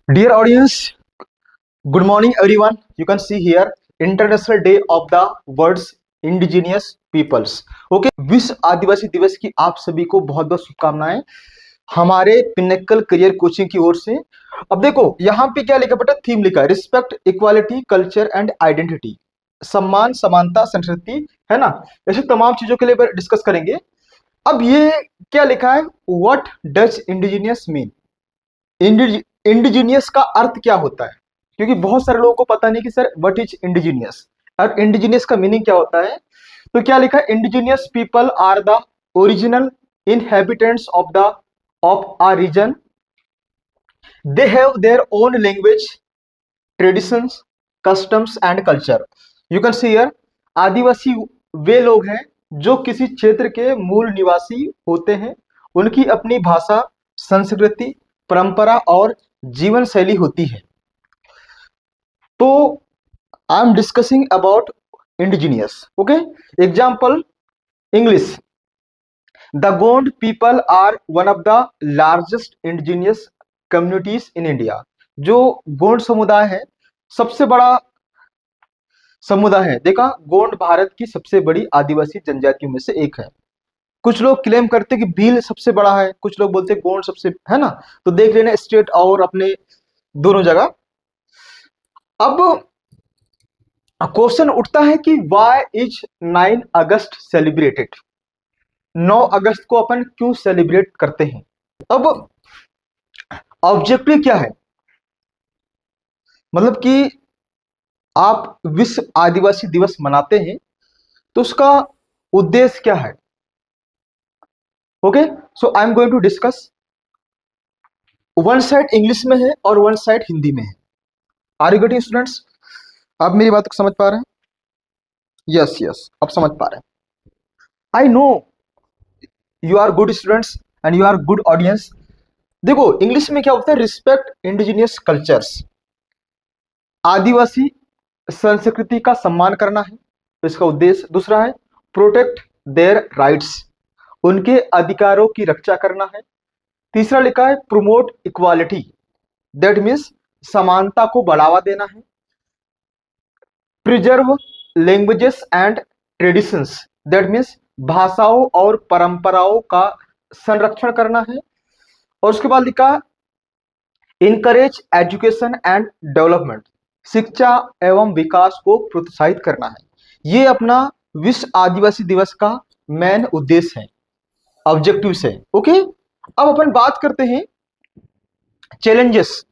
Dear audience, good morning everyone. You can see here International Day of the World's Indigenous Peoples. Okay, विश्व आदिवासी दिवस की आप सभी को बहुत बहुत शुभकामनाएं हमारे पिनेकल करियर कोचिंग की ओर से। अब देखो यहाँ पे क्या लिखा बेटा, थीम लिखा है respect equality culture and identity, सम्मान समानता संस्कृति, है ना। ऐसे तमाम चीजों के लिए डिस्कस करेंगे। अब ये क्या लिखा है, what does indigenous mean, indigenous का अर्थ क्या होता है, क्योंकि बहुत सारे लोगों को पता नहीं कि सर व्हाट इज इंडिजीनियस और इंडिजीनियस का मीनिंग क्या होता है। तो क्या लिखा है, indigenous people are the original inhabitants of a region, they have their own language traditions customs and culture. You can see here, आदिवासी वे लोग हैं जो किसी क्षेत्र के मूल निवासी होते हैं, उनकी अपनी भाषा संस्कृति परंपरा और जीवन शैली होती है। तो I am discussing about indigenous. Okay, example English, the Gond people are one of the largest indigenous communities in India. जो गोंड समुदाय है सबसे बड़ा समुदाय है। देखा, गोंड भारत की सबसे बड़ी आदिवासी जनजातियों में से एक है। कुछ लोग क्लेम करते कि भील सबसे बड़ा है, कुछ लोग बोलते गोंड सबसे, है ना। तो देख लेना स्टेट और अपने दोनों जगह। अब क्वेश्चन उठता है कि वाई इज 9 अगस्त सेलिब्रेटेड, 9 अगस्त को अपन क्यों सेलिब्रेट करते हैं। अब ऑब्जेक्टिव क्या है, मतलब कि आप विश्व आदिवासी दिवस मनाते हैं तो उसका उद्देश्य क्या है। Okay, so I am going to discuss. One side English में है और वन साइड हिंदी में है। आर यू गेटिंग स्टूडेंट्स, आप मेरी बात को समझ पा रहे हैं? यस यस, आप समझ पा रहे हैं। I know you are good students and you are good audience. देखो इंग्लिश में क्या होता है, रिस्पेक्ट इंडिजिनियस कल्चर्स, आदिवासी संस्कृति का सम्मान करना है, तो इसका उद्देश्य। दूसरा है प्रोटेक्ट देयर राइट्स, उनके अधिकारों की रक्षा करना है। तीसरा लिखा है प्रमोट इक्वालिटी, दैट मीन्स समानता को बढ़ावा देना है। Preserve languages and traditions, that means भाषाओं और परंपराओं का संरक्षण करना है। और उसके बाद लिखा इनकरेज एजुकेशन एंड डेवलपमेंट, शिक्षा एवं विकास को प्रोत्साहित करना है। ये अपना विश्व आदिवासी दिवस का मेन उद्देश्य है, ऑब्जेक्टिव है। ओके, अब अपन बात करते हैं challenges.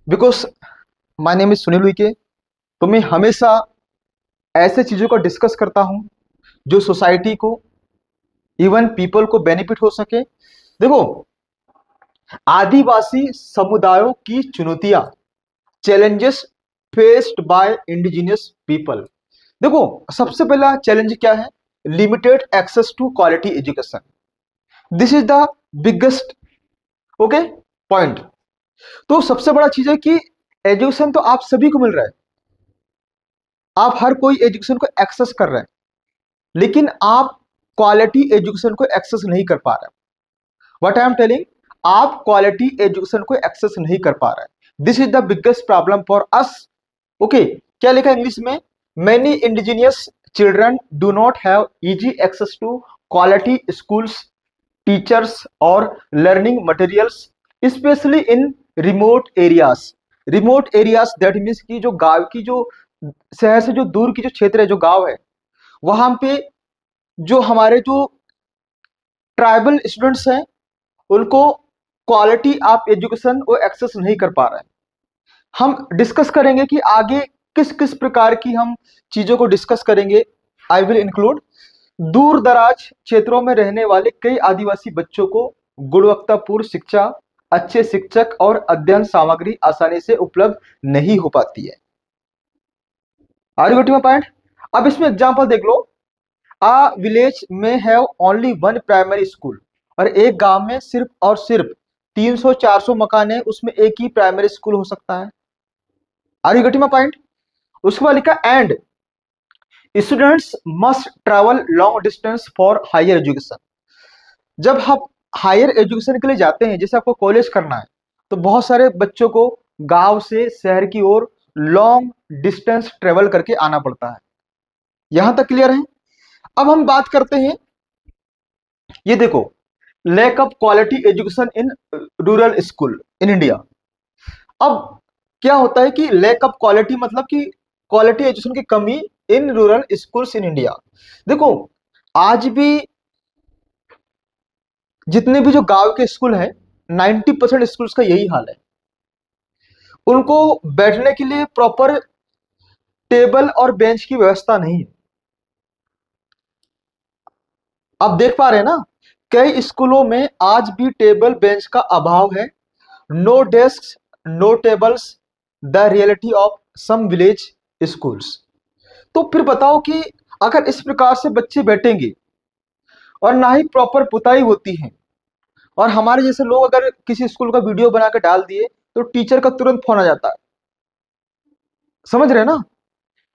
Because my name is Sunil Uikey, तो मैं हमेशा ऐसे चीजों को डिस्कस करता हूं जो सोसाइटी को इवन पीपल को बेनिफिट हो सके। देखो, आदिवासी समुदायों की चुनौतियां, challenges faced by indigenous people. देखो सबसे पहला चैलेंज क्या है, limited access to quality education, this is the biggest okay point. तो सबसे बड़ा चीज है कि एजुकेशन तो आप सभी को मिल रहा है, आप हर कोई एजुकेशन को एक्सेस कर रहे हैं, लेकिन आप क्वालिटी एजुकेशन को एक्सेस नहीं कर पा रहे। व्हाट आई एम टेलिंग, आप क्वालिटी एजुकेशन को एक्सेस नहीं कर पा रहे हैं। This is the biggest problem for us. Okay, क्या लिखा है इंग्लिश में, many indigenous children do not have easy access to quality schools teachers और learning materials, especially in remote areas. Remote areas that means की जो गांव की, जो शहर से जो दूर की जो क्षेत्र है, जो गांव है, वहां पे जो हमारे जो ट्राइबल स्टूडेंट्स हैं उनको क्वालिटी आप एजुकेशन वो एक्सेस नहीं कर पा रहे हैं। हम डिस्कस करेंगे कि आगे किस किस प्रकार की हम चीजों को डिस्कस करेंगे। आई विल इंक्लूड दूर दराज क्षेत्रों में रहने वाले कई आदिवासी बच्चों को गुणवत्तापूर्ण शिक्षा, अच्छे शिक्षक और अध्ययन सामग्री आसानी से उपलब्ध नहीं हो पाती है। Are you getting my point? अब इसमें एग्जांपल देख लो, आ विलेज में have only one primary school, और एक गांव में सिर्फ और सिर्फ 300-400 मकान है, उसमें एक ही प्राइमरी स्कूल हो सकता है। Are you getting my point? उसके बाद लिखा and students must travel long distance for higher education. जब हम हायर एजुकेशन के लिए जाते हैं, जैसे आपको कॉलेज करना है, तो बहुत सारे बच्चों को गांव से शहर की ओर लॉन्ग डिस्टेंस ट्रेवल करके आना पड़ता है। यहां तक क्लियर है? अब हम बात करते हैं, ये देखो, lack of quality education in rural school in India. अब क्या होता है कि लैक ऑफ क्वालिटी मतलब कि क्वालिटी एजुकेशन की कमी in rural schools in India. देखो, आज भी जितने भी जो गांव के स्कूल हैं, 90% स्कूल्स का यही हाल है। उनको बैठने के लिए प्रॉपर टेबल और बेंच की व्यवस्था नहीं है। आप देख पा रहे हैं ना, कई स्कूलों में आज भी टेबल बेंच का अभाव है। No desk, no tables, the reality of some village schools. तो फिर बताओ कि अगर इस प्रकार से बच्चे बैठेंगे और ना ही प्रॉपर पुताई होती है, और हमारे जैसे लोग अगर किसी स्कूल का वीडियो बना के डाल दिए तो टीचर का तुरंत फोन आ जाता है। समझ रहे हैं ना?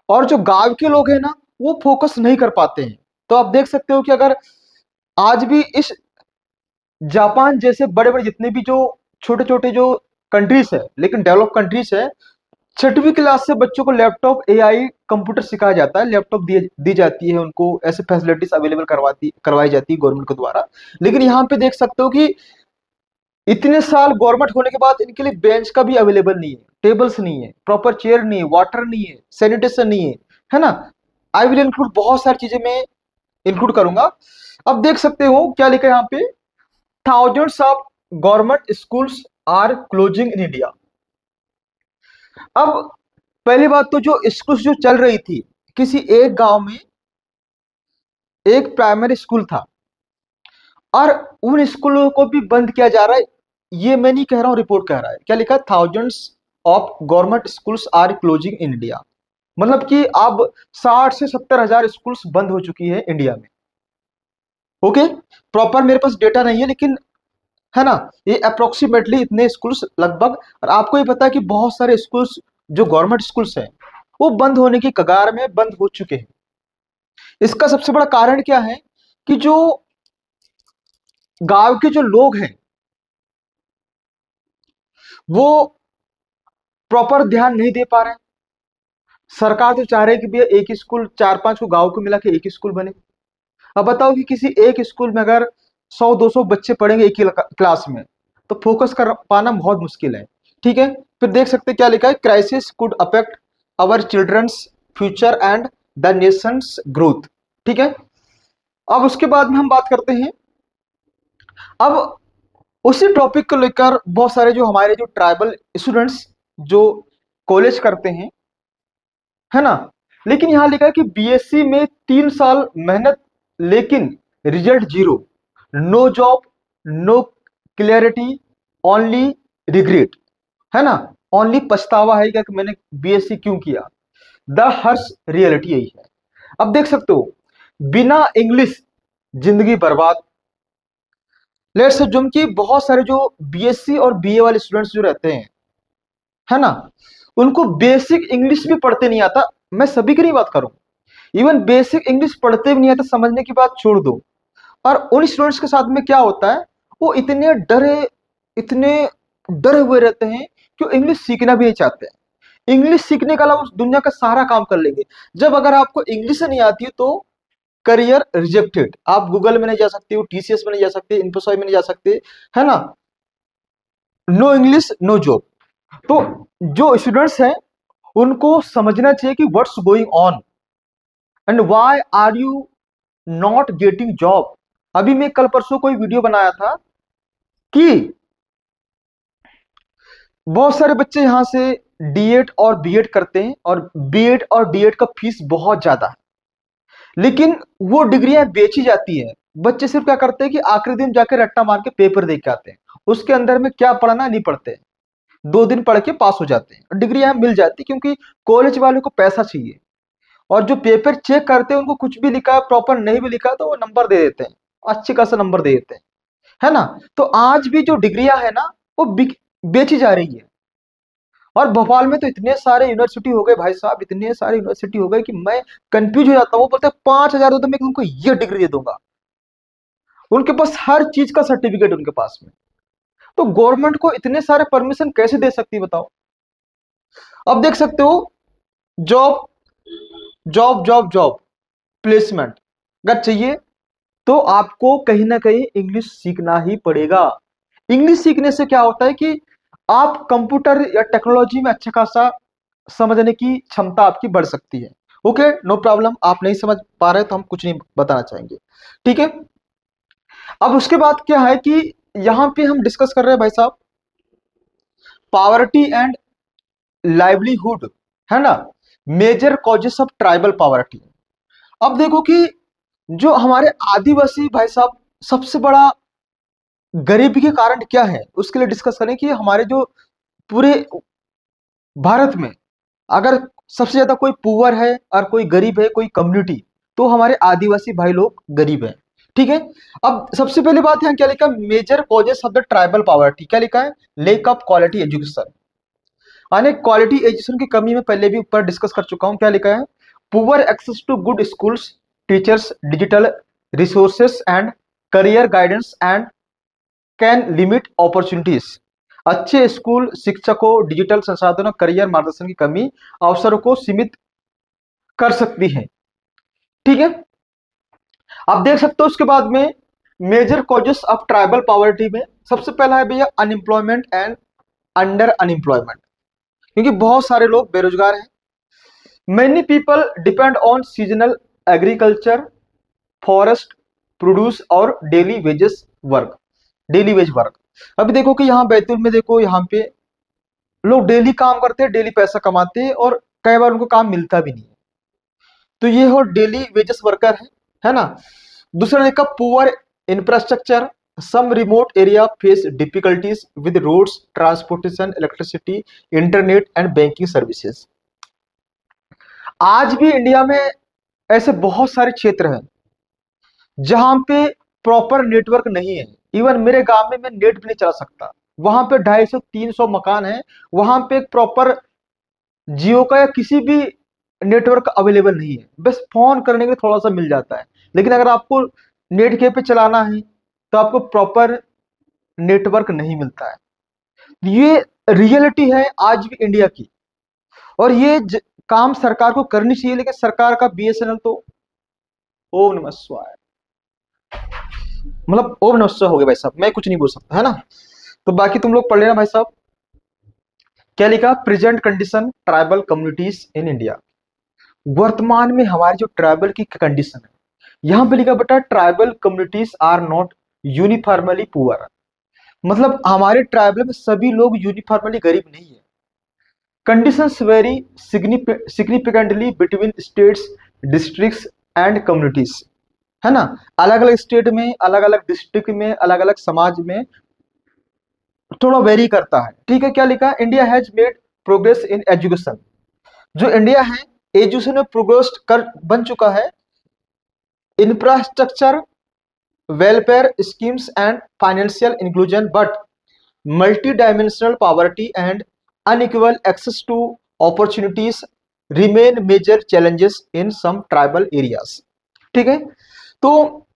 और जो गांव के लोग हैं ना, वो फोकस नहीं कर पाते हैं। तो आप देख सकते हो कि अगर आज भी इस जापान जैसे बड़े बड़े जितने भी जो छोटे छोटे जो कंट्रीज है, लेकिन डेवलप कंट्रीज है, 6वीं क्लास से बच्चों को लैपटॉप, एआई, कंप्यूटर सिखाया जाता है, लैपटॉप दी जाती है उनको, ऐसे फैसिलिटीज अवेलेबल करवाई जाती है गवर्नमेंट के द्वारा। लेकिन यहाँ पे देख सकते हो कि इतने साल गवर्नमेंट होने के बाद इनके लिए बेंच का भी अवेलेबल नहीं है, टेबल्स नहीं है, प्रॉपर चेयर नहीं है, वाटर नहीं है, सैनिटेशन नहीं है ना? आई विल इंक्लूड, बहुत सारी चीजें मैं इंक्लूड करूंगा। अब देख सकते हो क्या लिखा है यहाँ पे, thousands of government schools are closing in India. अब पहली बात तो जो स्कूल जो चल रही थी, किसी एक गांव में एक प्राइमरी स्कूल था, और उन स्कूलों को भी बंद किया जा रहा है। ये मैं नहीं कह रहा हूं, रिपोर्ट कह रहा है। क्या लिखा है? Thousands of government schools are closing in India. मतलब कि अब 60 से 70 हजार स्कूल्स बंद हो चुकी है इंडिया में। ओके, प्रॉपर मेरे पास डेटा नहीं है, लेकिन है ना, ये अप्रोक्सीमेटली इतने स्कूल्स लगभग। और आपको ये पता है कि बहुत सारे स्कूल्स जो गवर्नमेंट स्कूल्स हैं, वो बंद होने की कगार में बंद हो चुके हैं। इसका सबसे बड़ा कारण क्या है कि जो गांव के जो लोग हैं, वो प्रॉपर ध्यान नहीं दे पा रहे हैं। सरकार तो चाह रही है कि भैया एक ही स्कूल, 4-5 को गांव को मिला के एक ही स्कूल बने। अब बताओ कि किसी एक स्कूल में अगर 100-200 बच्चे पढ़ेंगे एक ही क्लास में, तो फोकस कर पाना बहुत मुश्किल है। ठीक है, फिर देख सकते हैं क्या लिखा है, crisis could affect our children's future and the nation's growth. ठीक है, अब उसके बाद में हम बात करते हैं, अब उसी टॉपिक को लेकर बहुत सारे जो हमारे जो ट्राइबल स्टूडेंट्स जो कॉलेज करते हैं, है ना, लेकिन यहां लिखा है कि बीएससी में 3 साल मेहनत, लेकिन result zero, no job, no clarity, only regret. है ना, ओनली पछतावा है कि मैंने बीएससी क्यों किया। द हर्ष रियलिटी यही है। अब देख सकते हो, बिना इंग्लिश जिंदगी बर्बाद। लेट्स अज्यूम कि बहुत सारे जो बीएससी और बीए वाले स्टूडेंट्स जो रहते हैं, है ना, उनको बेसिक इंग्लिश भी पढ़ते नहीं आता। मैं सभी की नहीं बात करूं, इवन बेसिक इंग्लिश पढ़ते भी नहीं आता, समझने की बात छोड़ दो। और उन स्टूडेंट्स के साथ में क्या होता है, वो इतने डरे हुए रहते हैं कि वो इंग्लिश सीखना भी नहीं चाहते हैं। इंग्लिश सीखने का अलावा उस दुनिया का सारा काम कर लेंगे। जब अगर आपको इंग्लिश नहीं आती है तो करियर रिजेक्टेड। आप गूगल में नहीं जा सकते हो, टीसीएस में नहीं जा सकते, इन्फोसिस में नहीं जा सकते, है ना, नो इंग्लिश नो जॉब। तो जो स्टूडेंट्स हैं, उनको समझना चाहिए कि what's going on and why are you not getting job. अभी मैं कल परसों कोई वीडियो बनाया था कि बहुत सारे बच्चे यहां से डीएड और बीएड करते हैं, और बीएड और डीएड का फीस बहुत ज्यादा है, लेकिन वो डिग्रियां बेची जाती है। बच्चे सिर्फ क्या करते हैं कि आखिरी दिन जाके रट्टा मार के पेपर दे के आते हैं, उसके अंदर में क्या पढ़ना नहीं पढ़ते, 2 दिन पढ़ के पास हो जाते हैं, डिग्रियां मिल जाती है, क्योंकि कॉलेज वालों को पैसा चाहिए। और जो पेपर चेक करते हैं, उनको कुछ भी लिखा है प्रॉपर नहीं भी लिखा तो वो नंबर दे देते हैं, अच्छे खासा नंबर दे देते हैं, है ना। तो आज भी जो डिग्रियां है ना, वो बेची जा रही है। और भोपाल में तो इतने सारे यूनिवर्सिटी हो गए भाई साहब, इतने सारे यूनिवर्सिटी हो गए कि मैं कंफ्यूज हो जाता हूँ। वो बोलते हैं 5,000 दो तो मैं तुमको ये डिग्री दे दूंगा। उनके पास हर चीज का सर्टिफिकेट उनके पास में, तो गवर्नमेंट को इतने सारे परमिशन कैसे दे सकती है बताओ। अब देख सकते हो, job job job job placement अगर चाहिए तो आपको कहीं ना कहीं इंग्लिश सीखना ही पड़ेगा। इंग्लिश सीखने से क्या होता है कि आप कंप्यूटर या टेक्नोलॉजी में अच्छा खासा समझने की क्षमता आपकी बढ़ सकती है। ओके, नो प्रॉब्लम, आप नहीं समझ पा रहे तो हम कुछ नहीं बताना चाहेंगे, ठीक है। अब उसके बाद क्या है कि यहां पे हम डिस्कस कर रहे हैं भाई साहब, पावर्टी एंड लाइवलीहुड, है ना, major causes of tribal poverty. अब देखो कि जो हमारे आदिवासी भाई साहब, सबसे बड़ा गरीबी के कारण क्या है उसके लिए डिस्कस करें कि हमारे जो पूरे भारत में अगर सबसे ज्यादा कोई पुअर है और कोई गरीब है, कोई कम्युनिटी, तो हमारे आदिवासी भाई लोग गरीब हैं, ठीक है। अब सबसे पहली बात यहाँ क्या लिखा, major causes of the tribal poverty, क्या लिखा है, लेक ऑफ क्वालिटी एजुकेशन, यानी क्वालिटी एजुकेशन की कमी में पहले भी ऊपर डिस्कस कर चुका हूं। क्या लिखा है, poor access to good schools, teachers, digital resources and career guidance and can limit opportunities. अच्छे स्कूल, शिक्षकों, डिजिटल संसाधनों, करियर मार्गदर्शन की कमी अवसरों को सीमित कर सकती है, ठीक है। आप देख सकते हो उसके बाद में major causes of tribal poverty में सबसे पहला है भैया अनएम्प्लॉयमेंट एंड अंडर अनएम्प्लॉयमेंट, क्योंकि बहुत सारे लोग बेरोजगार हैं। Many people depend on seasonal agriculture, forest produce और daily wages work, daily wage work. अभी देखो कि यहाँ बैतूल में देखो, यहाँ पे लोग डेली काम करते हैं, डेली पैसा कमाते हैं और कई बार उनको काम मिलता भी नहीं है, तो ये हो डेली वेजेस वर्कर है ना। दूसरा देखा poor infrastructure, some remote area face difficulties with roads, transportation, electricity, internet and banking services. आज भी इंडिया में ऐसे बहुत सारे क्षेत्र हैं जहां पे प्रॉपर नेटवर्क नहीं है। इवन मेरे गांव में मैं नेट भी नहीं चला सकता, वहां पे 250-300 मकान है, वहां पे प्रॉपर जियो का या किसी भी नेटवर्क अवेलेबल नहीं है, बस फोन करने के लिए थोड़ा सा मिल जाता है। लेकिन अगर आपको नेट के पे चलाना है तो आपको प्रॉपर नेटवर्क नहीं मिलता है। ये रियलिटी है आज भी इंडिया की, और ये काम सरकार को करनी चाहिए, लेकिन सरकार का बीएसएनएल तो ओम नमः शिवाय, मतलब ओम नमः शिवाय हो गया भाई साहब, मैं कुछ नहीं बोल सकता, है ना। तो बाकी तुम लोग पढ़ लेना भाई साहब। क्या लिखा, present condition tribal communities in India, वर्तमान में हमारी जो ट्राइबल की कंडीशन है, यहां पे लिखा बेटा tribal communities are not uniformly poor, मतलब हमारे ट्राइबल में सभी लोग यूनिफॉर्मली गरीब नहीं है। Conditions very significantly between states, districts and communities, है ना। अलग अलग स्टेट में, अलग अलग डिस्ट्रिक्ट में, अलग अलग समाज में थोड़ा वेरी करता है, ठीक है। क्या लिखा, India has made progress in education, जो इंडिया है एजुकेशन में प्रोग्रेस कर बन चुका है। Infrastructure, welfare schemes and financial inclusion, but multi dimensional poverty and unequal access to opportunities remain major challenges in some tribal areas, ठीक है। तो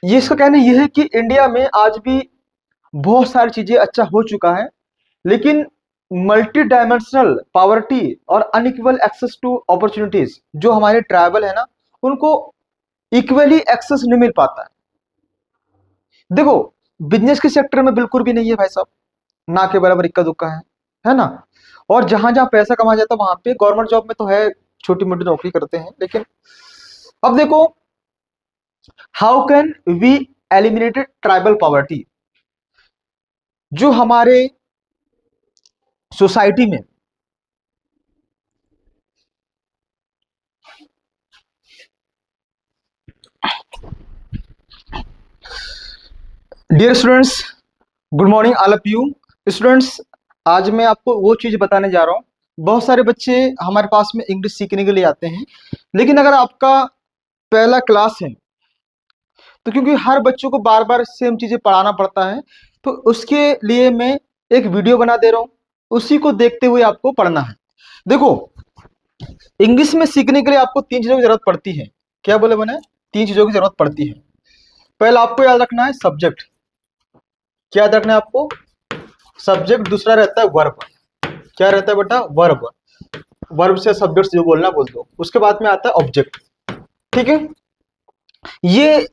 ये इसका कहना यह है कि इंडिया में आज भी बहुत सारी चीजें अच्छा हो चुका है, लेकिन मल्टी डायमेंशनल पॉवर्टी और अनइक्वल एक्सेस टू अपॉर्चुनिटीज जो हमारे ट्राइबल है ना, उनको इक्वली एक्सेस नहीं मिल पाता है। देखो, बिजनेस के सेक्टर में बिल्कुल भी नहीं है भाई साहब, ना के बराबर, इक्का दुक्का है ना। और जहां जहां पैसा कमाया जाता है वहां पे गवर्नमेंट जॉब में तो है, छोटी मोटी नौकरी करते हैं, लेकिन अब देखो, how can we eliminate tribal poverty, जो हमारे सोसाइटी में dear students, good morning all of you students. आज मैं आपको वो चीज बताने जा रहा हूँ, बहुत सारे बच्चे हमारे पास में इंग्लिश सीखने के लिए आते हैं, लेकिन अगर आपका पहला क्लास है तो क्योंकि हर बच्चों को बार बार सेम चीजें पढ़ाना पड़ता है, तो उसके लिए मैं एक वीडियो बना दे रहा हूँ, उसी को देखते हुए आपको पढ़ना है। देखो, इंग्लिश में सीखने के लिए आपको तीन चीजों की जरूरत पड़ती है। क्या बोले मैंने, तीन चीजों की जरूरत पड़ती है। पहला आपको याद रखना है सब्जेक्ट, क्या याद रखना है आपको? सब्जेक्ट, दूसरा रहता है वर्ब। क्या रहता है बेटा? वर्ब। वर्ब से सब्जेक्ट जो बोलना बोल दो। उसके बाद में आता है ऑब्जेक्ट। ठीक है, ये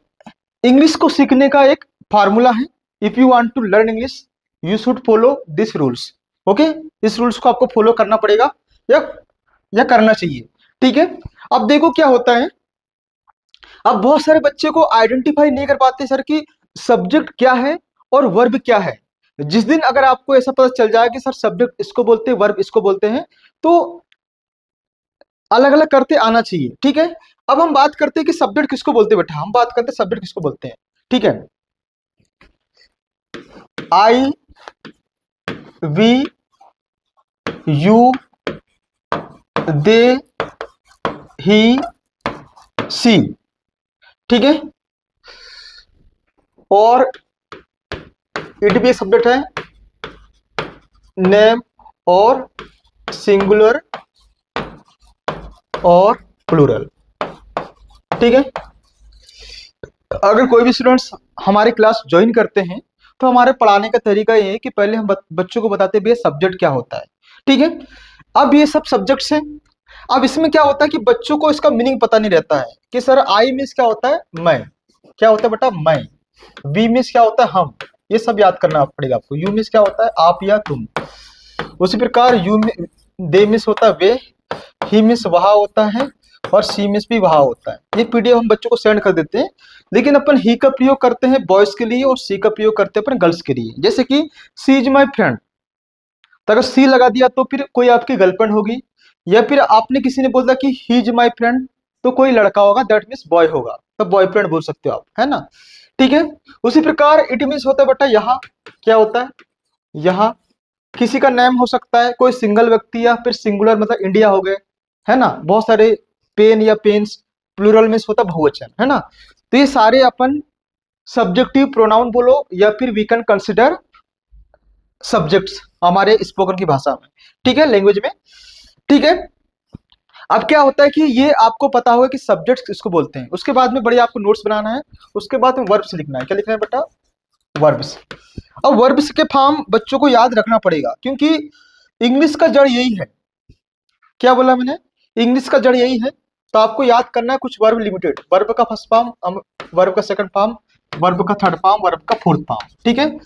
इंग्लिश को सीखने का एक फार्मूला है। If you want to learn English you should follow this rules. Okay, इस रूल्स को आपको फॉलो करना पड़ेगा या करना चाहिए। ठीक है, अब देखो क्या होता है। अब बहुत सारे बच्चे को आइडेंटिफाई नहीं कर पाते सर कि सब्जेक्ट क्या है और वर्ब क्या है। जिस दिन अगर आपको ऐसा पता चल जाए कि सर सब्जेक्ट इसको बोलते हैं, वर्ब इसको बोलते हैं, तो अलग अलग करते आना चाहिए। ठीक है, अब हम बात करते हैं कि सब्जेक्ट किसको बोलते हैं बेटा। हम बात करते हैं सब्जेक्ट किसको बोलते हैं। ठीक है, आई, वी, यू, दे, ही, सी। ठीक है, और इट भी एक सब्जेक्ट है। नेम और सिंगुलर और प्लूरल। ठीक है, अगर कोई भी स्टूडेंट्स हमारी क्लास ज्वाइन करते हैं तो हमारे पढ़ाने का तरीका ये है कि पहले हम बच्चों को बताते हैं भैया सब्जेक्ट क्या होता है। ठीक है, अब ये सब सब्जेक्ट्स हैं। अब इसमें क्या होता है कि बच्चों को इसका मीनिंग पता नहीं रहता है कि सर आई मीन्स क्या होता है? मैं। क्या होता है बेटा? मैं। वी मीन्स क्या होता है? हम। ये सब याद करना पड़ेगा आपको। यू मीन्स क्या होता है? आप या तुम। उसी प्रकार दे मीन्स होता है वे। ही मीन्स वहा होता है, और सी मीन्स भी वहा होता है। ये पीडीएफ हम बच्चों को सेंड कर देते हैं, लेकिन अपन ही का प्रयोग करते हैं बॉयज के लिए और सी का प्रयोग करते हैं अपन गर्ल्स के लिए। जैसे कि सी इज माई फ्रेंड, तो अगर सी लगा दिया तो फिर कोई आपकी गर्लफ्रेंड होगी, या फिर आपने किसी ने बोला कि ही इज माई फ्रेंड तो कोई लड़का होगा, दैट मीन्स बॉय होगा, तो बॉयफ्रेंड बोल सकते हो आप, है ना। ठीक है, उसी प्रकार इट मीन्स होता है बेटा यहाँ। क्या होता है? यहाँ किसी का नेम हो सकता है, कोई सिंगल व्यक्ति, या फिर सिंगुलर मतलब इंडिया हो गए, है ना। बहुत सारे पेन या पेन्स, प्लूरल में होता बहुवचन, है ना। तो ये सारे अपन सब्जेक्टिव प्रोनाउन बोलो या फिर वी कैन कंसिडर सब्जेक्ट्स हमारे स्पोकन की भाषा में। ठीक है, लैंग्वेज में। ठीक है, अब क्या होता है कि ये आपको पता होगा कि सब्जेक्ट्स किसको बोलते हैं। उसके बाद में बढ़िया आपको नोट्स बनाना है। उसके बाद में वर्ब्स लिखना है। क्या लिखना है बेटा? वर्ब्स। अब वर्ब्स के फॉर्म बच्चों को याद रखना पड़ेगा, क्योंकि इंग्लिश का जड़ यही है। क्या बोला मैंने? इंग्लिश का जड़ यही है। तो आपको याद करना है कुछ वर्ब लिमिटेड। वर्ब का फर्स्ट फॉर्म, वर्ब का सेकंड फॉर्म, वर्ब का थर्ड फॉर्म, वर्ब का फोर्थ फॉर्म। ठीक है,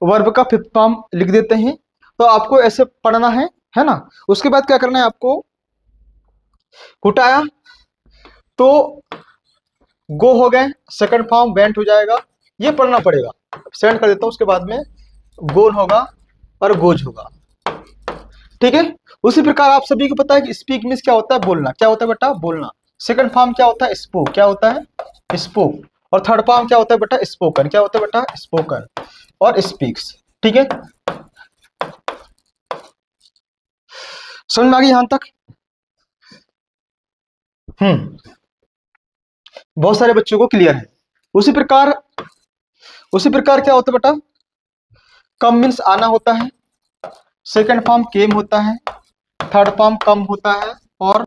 वर्ब का फिफ्थ फॉर्म लिख देते हैं। तो आपको ऐसे पढ़ना है ना। उसके बाद क्या करना है आपको? उठाया तो गो हो गए, सेकंड फॉर्म वेंट हो जाएगा। ये पढ़ना पड़ेगा। सेंड कर देता हूं। उसके बाद में गोन होगा और गोज होगा। ठीक है, उसी प्रकार आप सभी को पता है कि स्पीक मीन्स क्या होता है? बोलना। क्या होता है बेटा? बोलना। सेकंड फॉर्म क्या होता है? स्पोक। क्या होता है? स्पोक। और थर्ड फॉर्म क्या होता है बेटा? स्पोकन। क्या होता है बेटा? स्पोकन और स्पीक्स। ठीक है, समझ में आ गई यहां तक? बहुत सारे बच्चों को क्लियर है। उसी प्रकार क्या होता है बेटा? कम मीन्स आना होता है, सेकंड फॉर्म केम होता है, थर्ड फॉर्म कम होता है, और